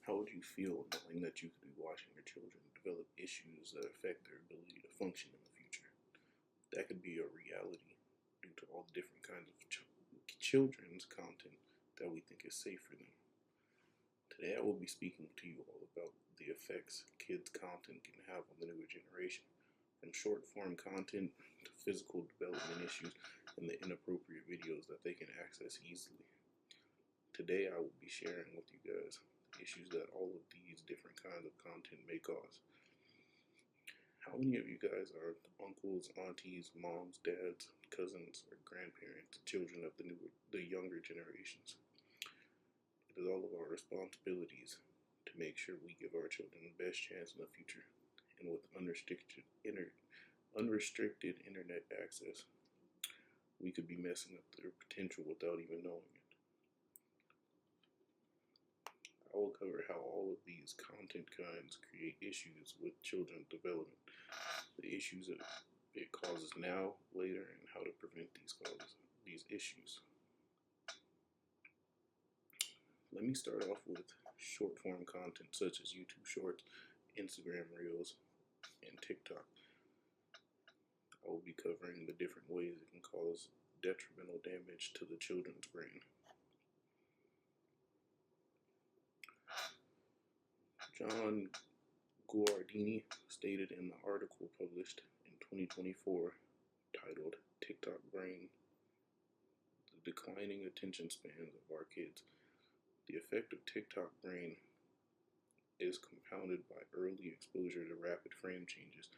How would you feel knowing that you could be watching your children develop issues that affect their ability to function in the future? That could be a reality due to all the different kinds of children's content that we think is safe for them. Today I will be speaking to you all about the effects kids' content can have on the newer generation, from short form content to physical development issues and the inappropriate videos that they can access easily. Today I will be sharing with you guys the issues that all of these different kinds of content may cause. How many of you guys are uncles, aunties, moms, dads, cousins, or grandparents, children of the younger generations? It is all of our responsibilities to make sure we give our children the best chance in the future. And with unrestricted internet access, we could be messing up their potential without even knowing it. I will cover how all of these content kinds create issues with children's development, the issues that it causes now, later, and how to prevent these issues. Let me start off with short form content such as YouTube Shorts, Instagram Reels, and TikTok. I will be covering the different ways it can cause detrimental damage to the children's brain. John Guardini stated in the article published in 2024 titled TikTok Brain, the declining attention spans of our kids. The effect of TikTok brain is compounded by early exposure to rapid frame changes,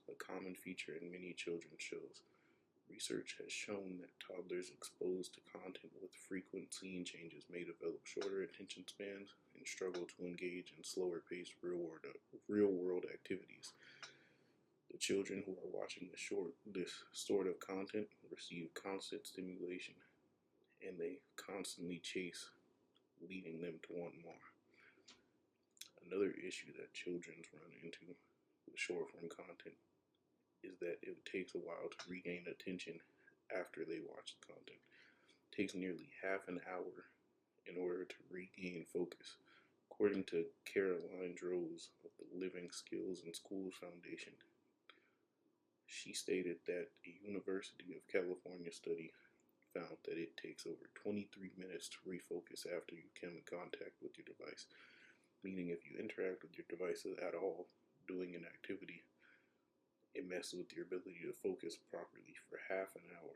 a common feature in many children's shows. Research has shown that toddlers exposed to content with frequent scene changes may develop shorter attention spans and struggle to engage in slower paced real world activities. The children who are watching this sort of content receive constant stimulation, and they constantly chase, leading them to want more. Another issue that children run into with short form content is that it takes a while to regain attention after they watch the content. It takes nearly half an hour in order to regain focus. According to Caroline Droz of the Living Skills in Schools Foundation, she stated that a University of California study found that it takes over 23 minutes to refocus after you come in contact with your device. Meaning if you interact with your devices at all doing an activity, it messes with your ability to focus properly for half an hour.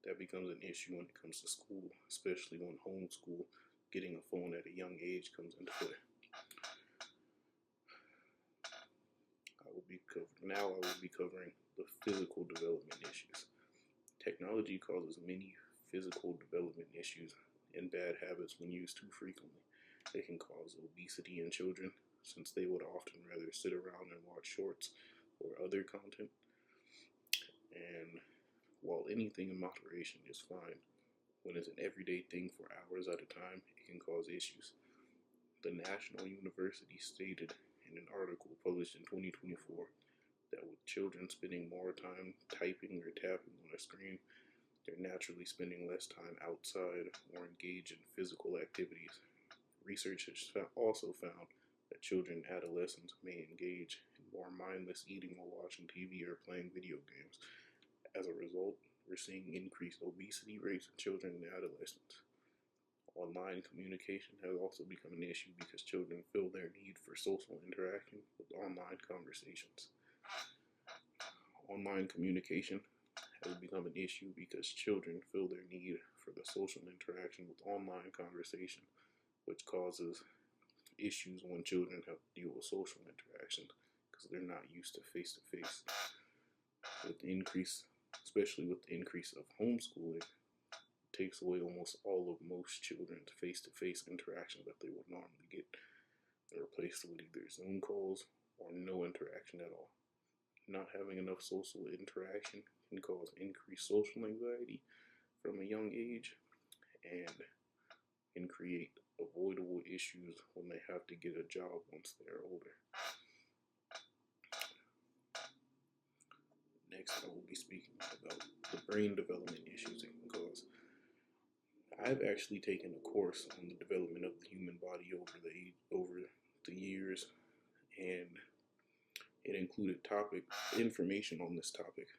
That becomes an issue when it comes to school, especially when homeschool, getting a phone at a young age comes into play. I will be covering the physical development issues. Technology causes many physical development issues and bad habits when used too frequently. It can cause obesity in children, since they would often rather sit around and watch shorts or other content. And while anything in moderation is fine, when it's an everyday thing for hours at a time, it can cause issues. The National University stated in an article published in 2024 that with children spending more time typing or tapping on a screen, they're naturally spending less time outside or engaged in physical activities. Research has also found that children and adolescents may engage in more mindless eating while watching TV or playing video games. As a result, we're seeing increased obesity rates in children and adolescents. Online communication has also become an issue because children feel their need for social interaction with online conversations. Online communication has become an issue because children feel their need for the social interaction with online conversation, which causes issues when children have to deal with social interaction because they're not used to face-to-face. Especially with the increase of homeschooling, it takes away almost all of most children's face-to-face interaction that they would normally get. They're replaced with either Zoom calls or no interaction at all. Not having enough social interaction can cause increased social anxiety from a young age and can create avoidable issues when they have to get a job once they're older. Next, I will be speaking about the brain development issues it can cause. I've actually taken a course on the development of the human body over the years, and it included information on this topic.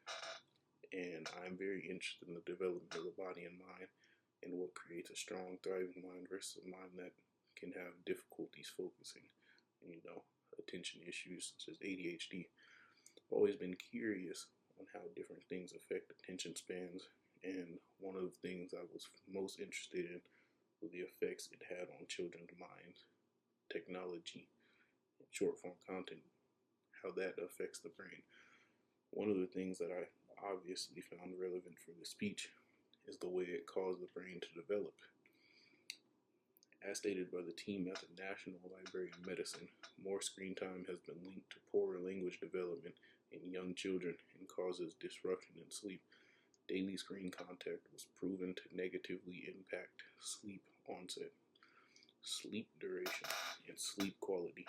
And I'm very interested in the development of the body and mind, and what creates a strong, thriving mind versus a mind that can have difficulties focusing, and attention issues such as ADHD. I've always been curious on how different things affect attention spans, and one of the things I was most interested in was the effects it had on children's minds, technology, and short form content, how that affects the brain. One of the things that I obviously found relevant for the speech is the way it caused the brain to develop. As stated by the team at the National Library of Medicine, more screen time has been linked to poorer language development in young children and causes disruption in sleep. Daily screen contact was proven to negatively impact sleep onset, sleep duration, and sleep quality,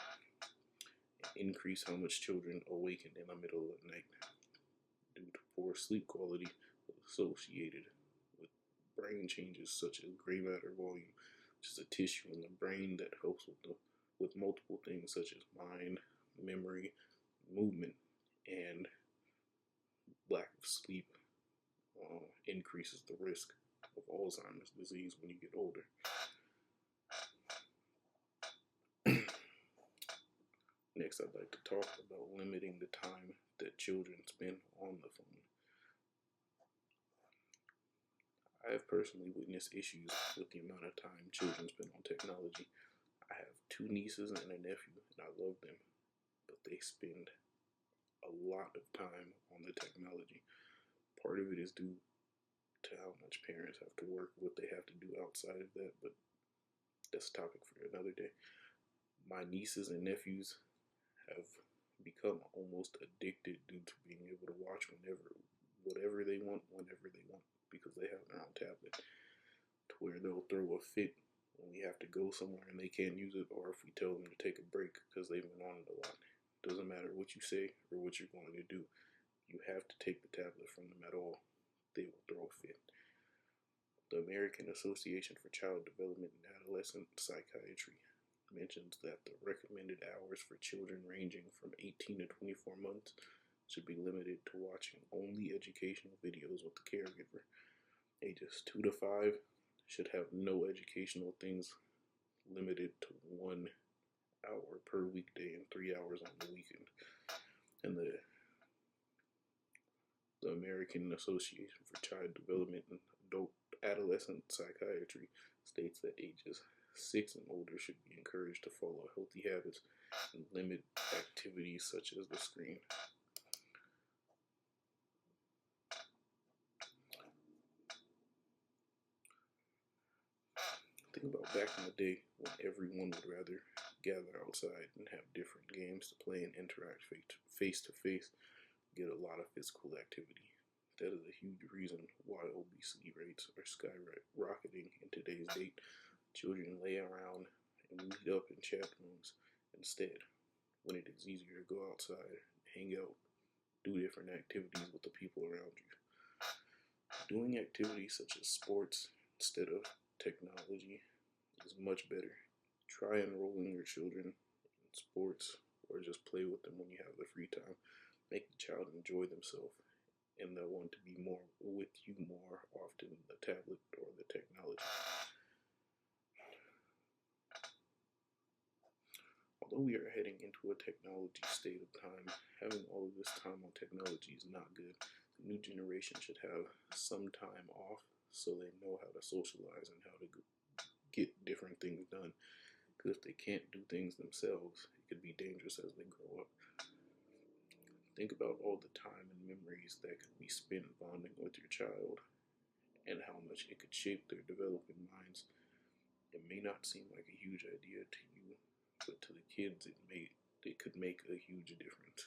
and increase how much children awaken in the middle of the night due to poor sleep quality associated with brain changes such as gray matter volume, which is a tissue in the brain that helps with multiple things such as mind, memory, movement, and lack of sleep increases the risk of Alzheimer's disease when you get older. Next, I'd like to talk about limiting the time that children spend on the phone. I have personally witnessed issues with the amount of time children spend on technology. I have 2 nieces and a nephew, and I love them, but they spend a lot of time on the technology. Part of it is due to how much parents have to work, what they have to do outside of that, but that's a topic for another day. My nieces and nephews have become almost addicted due to being able to watch whatever they want, whenever they want, because they have their own tablet, to where they'll throw a fit when we have to go somewhere and they can't use it, or if we tell them to take a break because they've been on it a lot. Doesn't matter what you say or what you're going to do, you have to take the tablet from them at all. They will throw a fit. The American Association for Child Development and Adolescent Psychiatry mentions that the recommended hours for children ranging from 18 to 24 months should be limited to watching only educational videos with the caregiver. Ages 2 to 5 should have no educational things, limited to 1 hour per weekday and 3 hours on the weekend. And the American Association for Child Development and Adolescent Psychiatry states that ages 6 and older should be encouraged to follow healthy habits and limit activities such as the screen. Think about back in the day when everyone would rather gather outside and have different games to play and interact face to face, get a lot of physical activity. That is a huge reason why obesity rates are skyrocketing in today's date. Children lay around and meet up in chat rooms instead, when it is easier to go outside, hang out, do different activities with the people around you. Doing activities such as sports instead of technology is much better. Try enrolling your children in sports or just play with them when you have the free time. Make the child enjoy themselves, and they'll want to be more with you more often than the tablet or the technology. Although we are heading into a technology state of time, having all of this time on technology is not good. The new generation should have some time off so they know how to socialize and how to get different things done. Because if they can't do things themselves, it could be dangerous as they grow up. Think about all the time and memories that could be spent bonding with your child and how much it could shape their developing minds. It may not seem like a huge idea to you, but to the kids it could make a huge difference.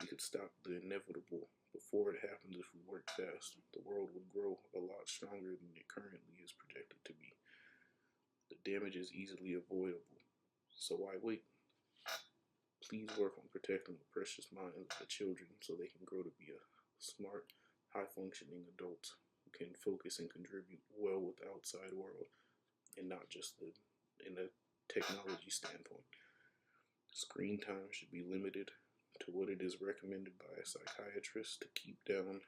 We could stop the inevitable before it happens if we work fast. The world would grow a lot stronger than it currently is projected to be. The damage is easily avoidable, so why wait? Please work on protecting the precious minds of the children so they can grow to be a smart, high-functioning adults can focus and contribute well with the outside world and not just in a technology standpoint. Screen time should be limited to what it is recommended by a psychiatrist to keep down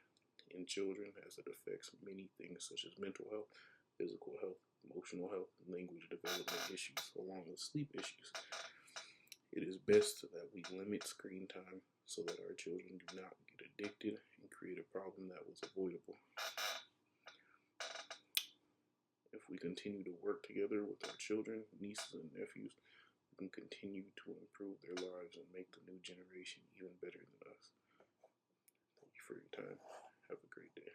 in children, as it affects many things such as mental health, physical health, emotional health, and language development issues, along with sleep issues. It is best that we limit screen time so that our children do not get addicted and create a problem that was avoidable. If we continue to work together with our children, nieces, and nephews, we can continue to improve their lives and make the new generation even better than us. Thank you for your time. Have a great day.